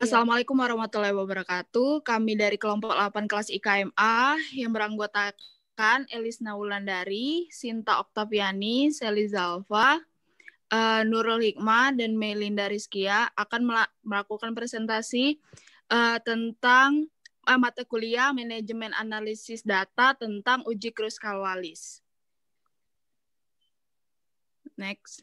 Iya. Assalamualaikum warahmatullahi wabarakatuh. Kami dari kelompok 8 kelas IKMA yang beranggotakan Elis Naulandari, Sinta Oktaviani, Seli Zalfa, Nurul Hikmah, dan Melinda Rizkia akan melakukan presentasi tentang mata kuliah Manajemen Analisis Data tentang uji Kruskal-Wallis. Next.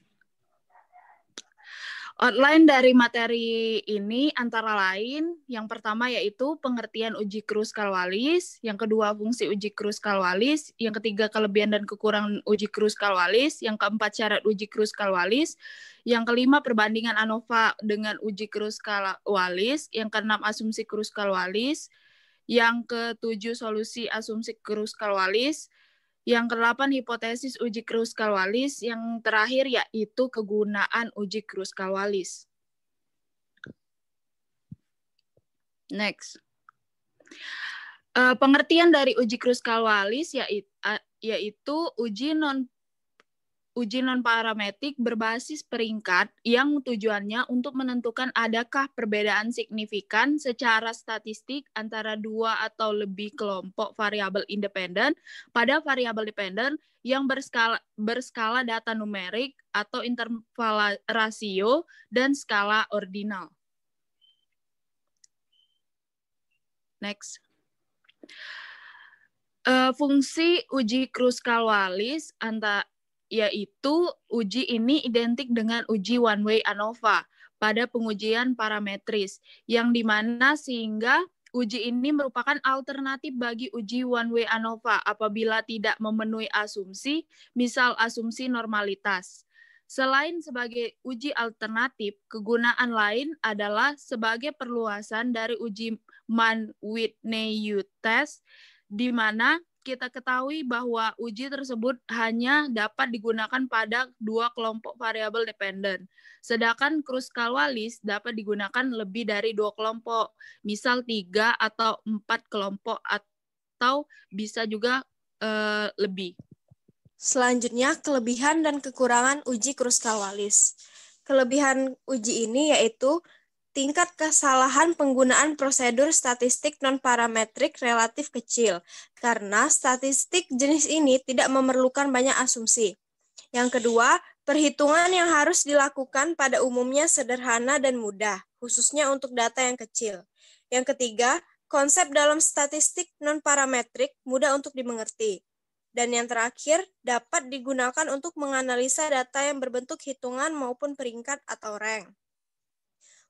Outline dari materi ini antara lain, yang pertama yaitu pengertian uji Kruskal-Wallis, yang kedua fungsi uji Kruskal-Wallis, yang ketiga kelebihan dan kekurangan uji Kruskal-Wallis, yang keempat syarat uji Kruskal-Wallis, yang kelima perbandingan ANOVA dengan uji Kruskal-Wallis, yang keenam asumsi Kruskal-Wallis, yang ketujuh solusi asumsi Kruskal-Wallis, yang ke-8 hipotesis uji Kruskal-Wallis, yang terakhir yaitu kegunaan uji Kruskal-Wallis. Next. Pengertian dari uji Kruskal-Wallis yaitu uji non-parametrik berbasis peringkat yang tujuannya untuk menentukan adakah perbedaan signifikan secara statistik antara dua atau lebih kelompok variabel independen pada variabel dependen yang berskala data numerik atau interval rasio dan skala ordinal. Next. Fungsi uji Kruskal-Wallis yaitu uji ini identik dengan uji one-way ANOVA pada pengujian parametris, yang dimana sehingga uji ini merupakan alternatif bagi uji one-way ANOVA apabila tidak memenuhi asumsi, misal asumsi normalitas. Selain sebagai uji alternatif, kegunaan lain adalah sebagai perluasan dari uji Mann-Whitney test, di mana kita ketahui bahwa uji tersebut hanya dapat digunakan pada dua kelompok variabel dependen. Sedangkan Kruskal-Wallis dapat digunakan lebih dari dua kelompok, misal 3 atau 4 kelompok, atau bisa juga lebih. Selanjutnya, kelebihan dan kekurangan uji Kruskal-Wallis. Kelebihan uji ini yaitu tingkat kesalahan penggunaan prosedur statistik non-parametrik relatif kecil, karena statistik jenis ini tidak memerlukan banyak asumsi. Yang kedua, perhitungan yang harus dilakukan pada umumnya sederhana dan mudah, khususnya untuk data yang kecil. Yang ketiga, konsep dalam statistik non-parametrik mudah untuk dimengerti. Dan yang terakhir, dapat digunakan untuk menganalisa data yang berbentuk hitungan maupun peringkat atau rank.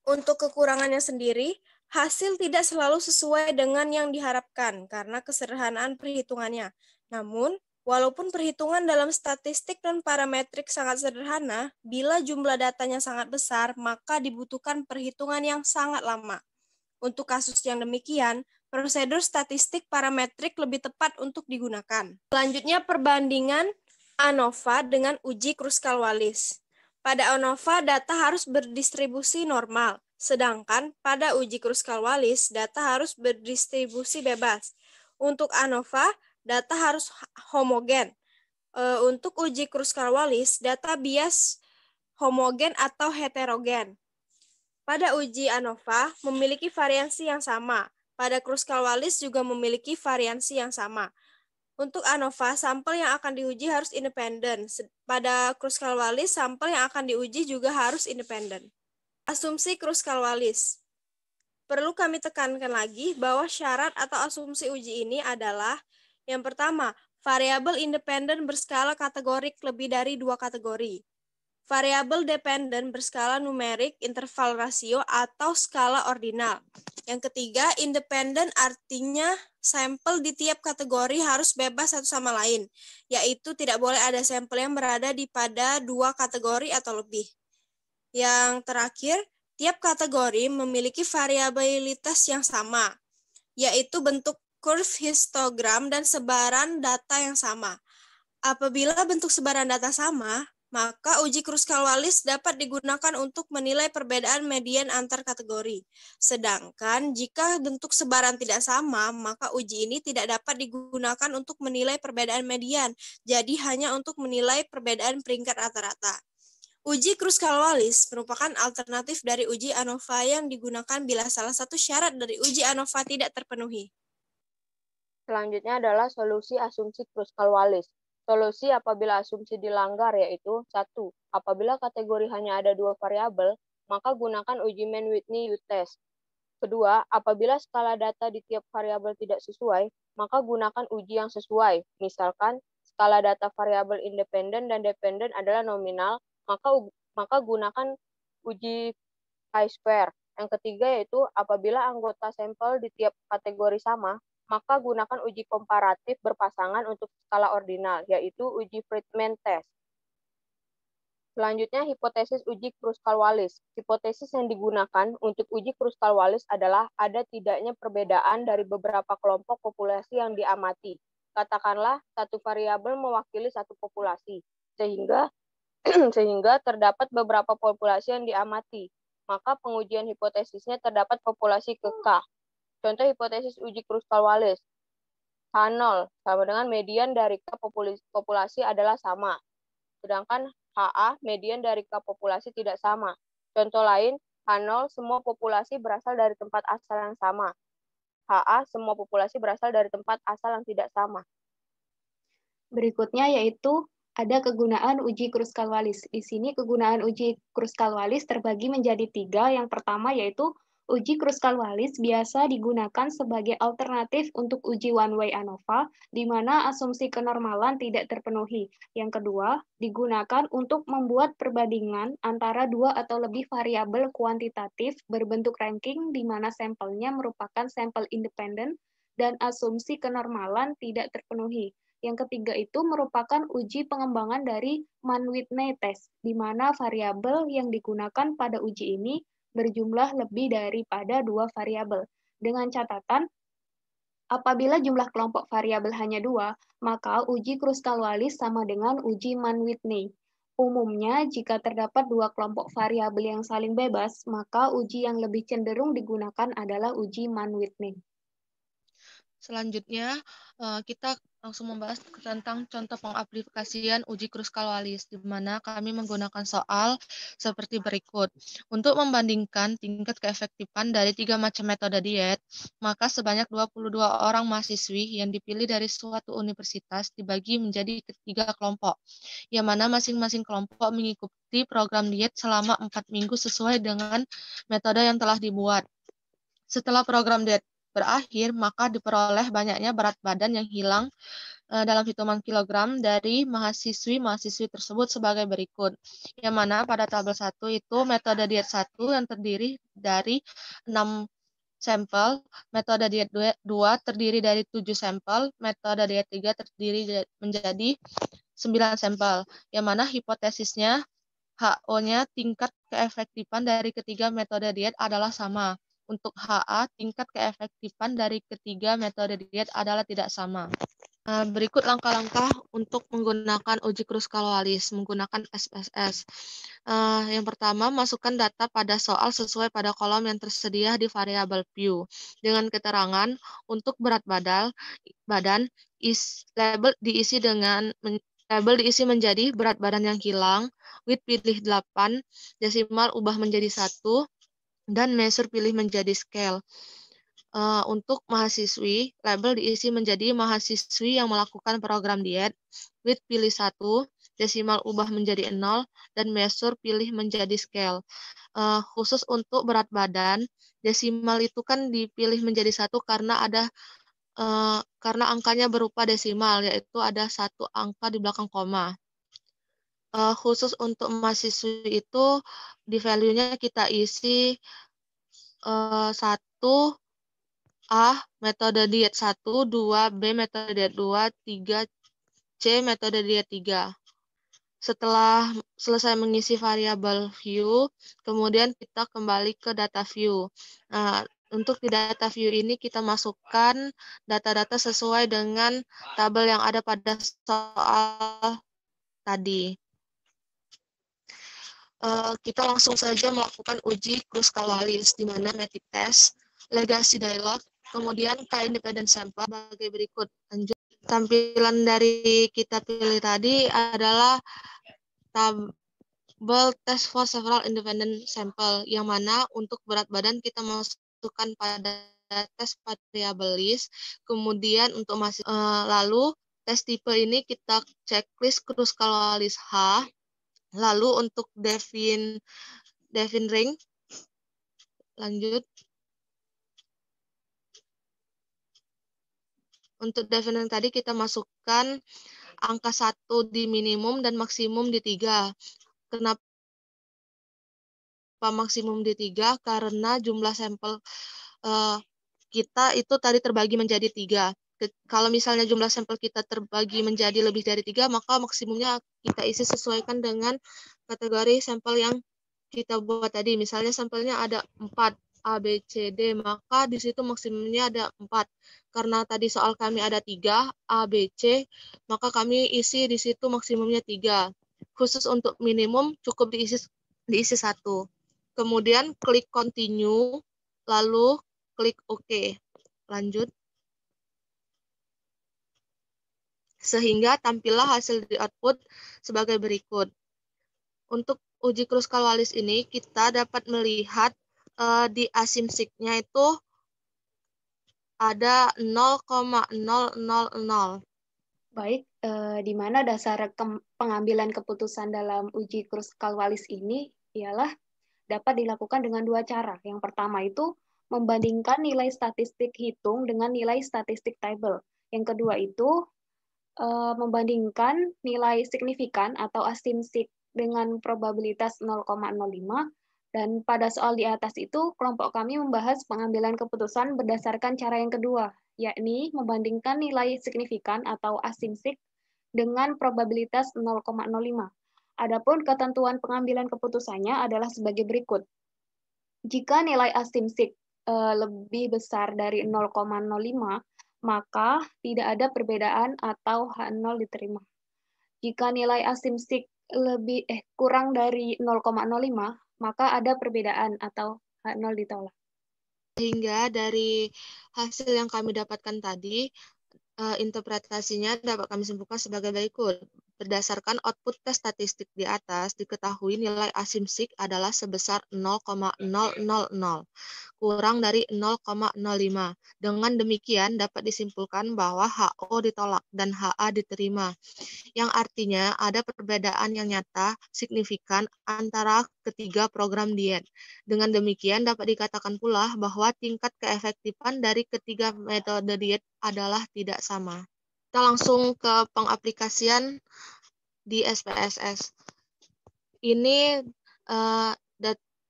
Untuk kekurangannya sendiri, hasil tidak selalu sesuai dengan yang diharapkan karena kesederhanaan perhitungannya. Namun, walaupun perhitungan dalam statistik non-parametrik sangat sederhana, bila jumlah datanya sangat besar, maka dibutuhkan perhitungan yang sangat lama. Untuk kasus yang demikian, prosedur statistik parametrik lebih tepat untuk digunakan. Selanjutnya, perbandingan ANOVA dengan uji Kruskal-Wallis. Pada ANOVA, data harus berdistribusi normal, sedangkan pada uji Kruskal-Wallis, data harus berdistribusi bebas. Untuk ANOVA, data harus homogen. Untuk uji Kruskal-Wallis, data bias homogen atau heterogen. Pada uji ANOVA, memiliki variansi yang sama. Pada Kruskal-Wallis juga memiliki variansi yang sama. Untuk ANOVA, sampel yang akan diuji harus independen. Pada Kruskal-Wallis, sampel yang akan diuji juga harus independen. Asumsi Kruskal-Wallis. Perlu kami tekankan lagi bahwa syarat atau asumsi uji ini adalah yang pertama, variabel independen berskala kategorik lebih dari 2 kategori. Variabel dependen berskala numerik, interval rasio, atau skala ordinal. Yang ketiga, independen artinya sampel di tiap kategori harus bebas satu sama lain, yaitu tidak boleh ada sampel yang berada di pada 2 kategori atau lebih. Yang terakhir, tiap kategori memiliki variabilitas yang sama, yaitu bentuk curve histogram dan sebaran data yang sama. Apabila bentuk sebaran data sama, maka uji Kruskal-Wallis dapat digunakan untuk menilai perbedaan median antar kategori. Sedangkan jika bentuk sebaran tidak sama, maka uji ini tidak dapat digunakan untuk menilai perbedaan median, jadi hanya untuk menilai perbedaan peringkat rata-rata. Uji Kruskal-Wallis merupakan alternatif dari uji ANOVA yang digunakan bila salah satu syarat dari uji ANOVA tidak terpenuhi. Selanjutnya adalah solusi asumsi Kruskal-Wallis. Solusi apabila asumsi dilanggar yaitu 1. Apabila kategori hanya ada 2 variabel, maka gunakan uji Mann-Whitney U-test. Kedua, apabila skala data di tiap variabel tidak sesuai, maka gunakan uji yang sesuai. Misalkan, skala data variabel independen dan dependen adalah nominal, maka gunakan uji chi-square. Yang ketiga yaitu apabila anggota sampel di tiap kategori sama, maka gunakan uji komparatif berpasangan untuk skala ordinal, yaitu uji Friedman test. Selanjutnya, hipotesis uji Kruskal-Wallis. Hipotesis yang digunakan untuk uji Kruskal-Wallis adalah ada tidaknya perbedaan dari beberapa kelompok populasi yang diamati. Katakanlah, satu variabel mewakili satu populasi, sehingga terdapat beberapa populasi yang diamati. Maka pengujian hipotesisnya terdapat populasi ke K. Contoh hipotesis uji Kruskal-Wallis. H0 sama dengan median dari K populasi adalah sama. Sedangkan HA, median dari K populasi tidak sama. Contoh lain, H0 semua populasi berasal dari tempat asal yang sama. HA semua populasi berasal dari tempat asal yang tidak sama. Berikutnya yaitu ada kegunaan uji Kruskal-Wallis. Di sini kegunaan uji Kruskal-Wallis terbagi menjadi 3. Yang pertama yaitu uji Kruskal-Wallis biasa digunakan sebagai alternatif untuk uji one-way ANOVA, di mana asumsi kenormalan tidak terpenuhi. Yang kedua, digunakan untuk membuat perbandingan antara 2 atau lebih variabel kuantitatif berbentuk ranking, di mana sampelnya merupakan sampel independen dan asumsi kenormalan tidak terpenuhi. Yang ketiga itu merupakan uji pengembangan dari Mann-Whitney test, di mana variabel yang digunakan pada uji ini berjumlah lebih daripada 2 variabel. Dengan catatan, apabila jumlah kelompok variabel hanya 2, maka uji Kruskal-Wallis sama dengan uji Mann-Whitney. Umumnya, jika terdapat 2 kelompok variabel yang saling bebas, maka uji yang lebih cenderung digunakan adalah uji Mann-Whitney. Selanjutnya, kita langsung membahas tentang contoh pengaplikasian uji Kruskal-Wallis, di mana kami menggunakan soal seperti berikut. Untuk membandingkan tingkat keefektifan dari 3 macam metode diet, maka sebanyak 22 orang mahasiswi yang dipilih dari suatu universitas dibagi menjadi 3 kelompok, yang mana masing-masing kelompok mengikuti program diet selama 4 minggu sesuai dengan metode yang telah dibuat. Setelah program diet berakhir, maka diperoleh banyaknya berat badan yang hilang dalam hitungan kilogram dari mahasiswi-mahasiswi tersebut sebagai berikut. Yang mana pada tabel 1 itu metode diet 1 yang terdiri dari 6 sampel, metode diet 2 terdiri dari 7 sampel, metode diet 3 terdiri menjadi 9 sampel. Yang mana hipotesisnya HO-nya tingkat keefektifan dari ketiga metode diet adalah sama. Untuk HA, tingkat keefektifan dari ketiga metode diet adalah tidak sama. Berikut langkah-langkah untuk menggunakan uji Kruskal-Wallis menggunakan SPSS. Yang pertama, masukkan data pada soal sesuai pada kolom yang tersedia di variabel view. Dengan keterangan untuk berat badan, label diisi menjadi berat badan yang hilang, width pilih 8, desimal ubah menjadi 1, dan measure pilih menjadi scale. Untuk mahasiswi, label diisi menjadi mahasiswi yang melakukan program diet, width pilih 1, desimal ubah menjadi 0, dan measure pilih menjadi scale. Khusus untuk berat badan, desimal itu kan dipilih menjadi 1 karena karena angkanya berupa desimal, yaitu ada 1 angka di belakang koma. Khusus untuk mahasiswi itu di value-nya kita isi 1 A metode diet 1, 2 B metode diet 2, 3 C metode diet 3. Setelah selesai mengisi variabel view, kemudian kita kembali ke data view. Untuk di data view ini kita masukkan data-data sesuai dengan tabel yang ada pada soal tadi. Kita langsung saja melakukan uji Kruskal-Wallis, di mana Matic Test, Legacy Dialog, kemudian K-Independent Sample sebagai berikut. Lanjut. Tampilan dari kita pilih tadi adalah test for several independent sample, yang mana untuk berat badan kita masukkan pada tes variabilis, kemudian untuk masih lalu tes tipe ini kita checklist Kruskal-Wallis H, lalu untuk Devin ring, lanjut. Untuk Devin ring tadi kita masukkan angka 1 di minimum dan maksimum di 3. Kenapa maksimum di 3? Karena jumlah sampel kita itu tadi terbagi menjadi 3. Kalau misalnya jumlah sampel kita terbagi menjadi lebih dari 3, maka maksimumnya kita isi sesuaikan dengan kategori sampel yang kita buat tadi. Misalnya sampelnya ada 4, A, B, C, D, maka di situ maksimumnya ada 4. Karena tadi soal kami ada 3, A, B, C, maka kami isi di situ maksimumnya 3. Khusus untuk minimum cukup diisi 1. Kemudian klik continue, lalu klik OK. Lanjut. Sehingga tampillah hasil di output sebagai berikut. Untuk uji Kruskal-Wallis ini kita dapat melihat di asimsiknya itu ada 0,000. Baik, di mana dasar pengambilan keputusan dalam uji Kruskal-Wallis ini ialah dapat dilakukan dengan 2 cara. Yang pertama itu membandingkan nilai statistik hitung dengan nilai statistik table. Yang kedua itu membandingkan nilai signifikan atau asimsik dengan probabilitas 0,05. Dan pada soal di atas itu, kelompok kami membahas pengambilan keputusan berdasarkan cara yang kedua, yakni membandingkan nilai signifikan atau asimsik dengan probabilitas 0,05. Adapun ketentuan pengambilan keputusannya adalah sebagai berikut. Jika nilai asimsik lebih besar dari 0,05, maka tidak ada perbedaan atau H0 diterima. Jika nilai asimsik kurang dari 0,05, maka ada perbedaan atau H0 ditolak. Sehingga dari hasil yang kami dapatkan tadi, interpretasinya dapat kami simpulkan sebagai berikut. Berdasarkan output tes statistik di atas, diketahui nilai asimsik adalah sebesar 0,000, kurang dari 0,05. Dengan demikian dapat disimpulkan bahwa HO ditolak dan HA diterima, yang artinya ada perbedaan yang nyata signifikan antara ketiga program diet. Dengan demikian dapat dikatakan pula bahwa tingkat keefektifan dari ketiga metode diet adalah tidak sama. Kita langsung ke pengaplikasian di SPSS. Ini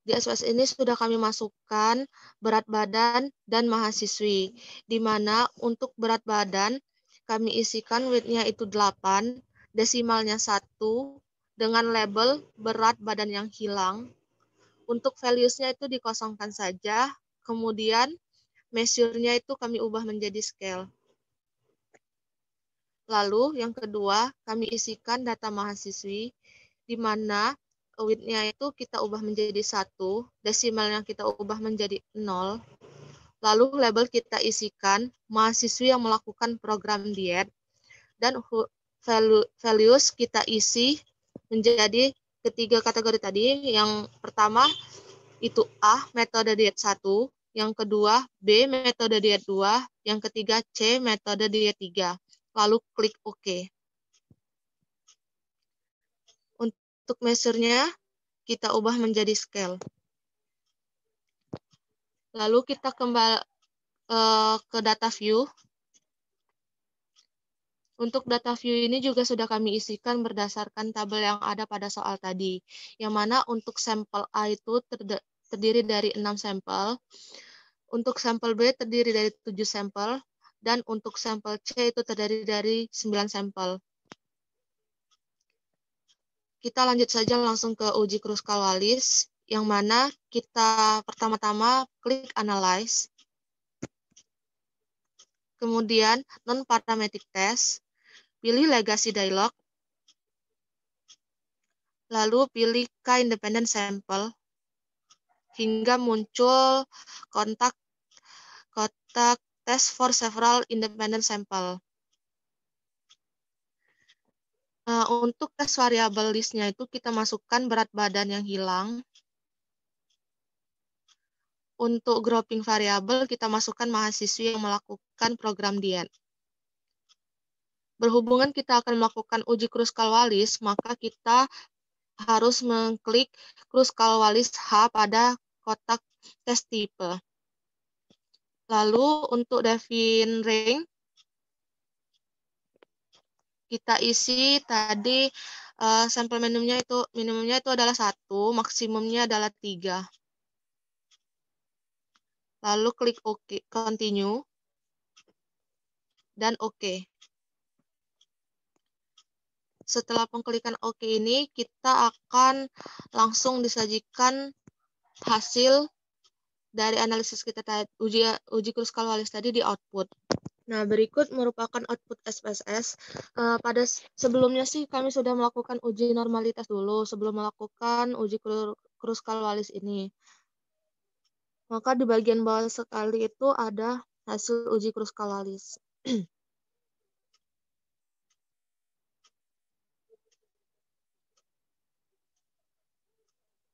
di SPSS ini sudah kami masukkan berat badan dan mahasiswi, di mana untuk berat badan kami isikan weight-nya itu 8, desimalnya 1, dengan label berat badan yang hilang. Untuk values-nya itu dikosongkan saja, kemudian measure-nya itu kami ubah menjadi scale. Lalu yang kedua, kami isikan data mahasiswi, di mana weight-nya itu kita ubah menjadi 1, desimalnya kita ubah menjadi 0. Lalu label kita isikan mahasiswi yang melakukan program diet, dan values kita isi menjadi ketiga kategori tadi. Yang pertama itu A, metode diet 1, yang kedua B, metode diet 2, yang ketiga C, metode diet 3. Lalu klik OK. Untuk measure-nya kita ubah menjadi scale. Lalu kita kembali ke data view. Untuk data view ini juga sudah kami isikan berdasarkan tabel yang ada pada soal tadi, yang mana untuk sampel A itu terdiri dari 6 sampel, untuk sampel B terdiri dari 7 sampel, dan untuk sampel C itu terdiri dari 9 sampel. Kita lanjut saja langsung ke uji Kruskal-Wallis, yang mana kita pertama-tama klik Analyze, kemudian Non-Parametric Test, pilih Legacy Dialog, lalu pilih K-Independent Sample, hingga muncul kotak Test for Several Independent Sample. Untuk tes variabel listnya itu kita masukkan berat badan yang hilang. Untuk grouping variabel kita masukkan mahasiswi yang melakukan program diet. Berhubungan kita akan melakukan uji Kruskal-Wallis, maka kita harus mengklik Kruskal-Wallis H pada kotak tes tipe. Lalu untuk define range, kita isi tadi sampel minimumnya itu adalah 1, maksimumnya adalah 3. Lalu klik OK, continue, dan OK. Setelah pengklikan OK ini, kita akan langsung disajikan hasil dari analisis kita tadi, uji Kruskal-Wallis tadi di output. Nah, berikut merupakan output SPSS. Pada sebelumnya sih kami sudah melakukan uji normalitas dulu sebelum melakukan uji Kruskal-Wallis ini. Maka di bagian bawah sekali itu ada hasil uji Kruskal-Wallis.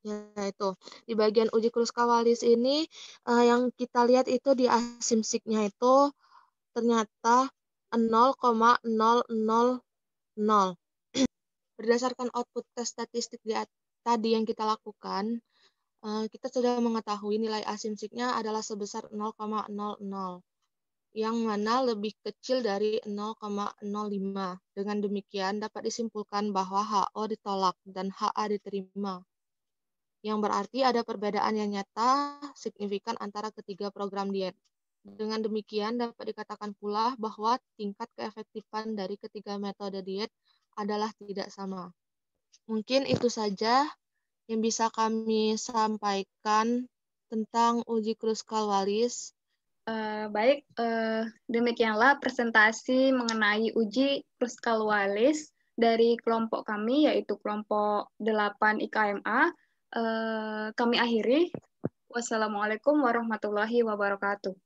Yaitu di bagian uji Kruskal-Wallis ini yang kita lihat itu di asimsiknya itu ternyata 0,000. Berdasarkan output tes statistik tadi yang kita lakukan, kita sudah mengetahui nilai asimsiknya adalah sebesar 0,00, yang mana lebih kecil dari 0,05. Dengan demikian dapat disimpulkan bahwa HO ditolak dan HA diterima, yang berarti ada perbedaan yang nyata signifikan antara ketiga program diet. Dengan demikian dapat dikatakan pula bahwa tingkat keefektifan dari ketiga metode diet adalah tidak sama. Mungkin itu saja yang bisa kami sampaikan tentang uji Kruskal-Wallis. Baik, demikianlah presentasi mengenai uji Kruskal-Wallis dari kelompok kami, yaitu kelompok 8 IKMA. Kami akhiri. Wassalamualaikum warahmatullahi wabarakatuh.